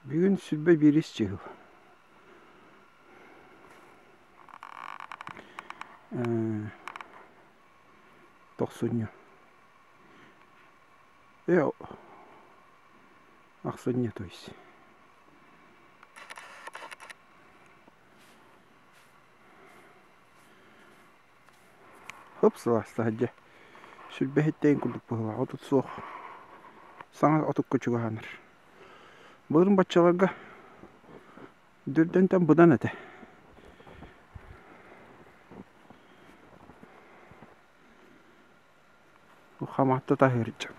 Бүгін сүлбе берес жыл. Тоқсыню. Ақсыню, то есть. Хопсыласты хаджа. Сүлбе хеттейін күлдік бұғыла. Отыт соқ. Саңа отып көчігі ханыр. Бұғырын батчаларға дүрдентен бұдан әті. Бұл қаматты тахырыча.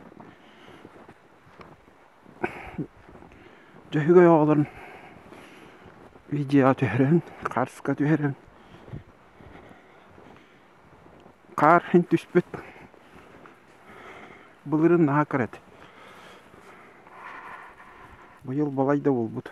Жайға оғыларын видео түйерін, қарсыға түйерін. Қар хин түспет. Бұлырын наға қарады. Бұйыл балайда бол бұд.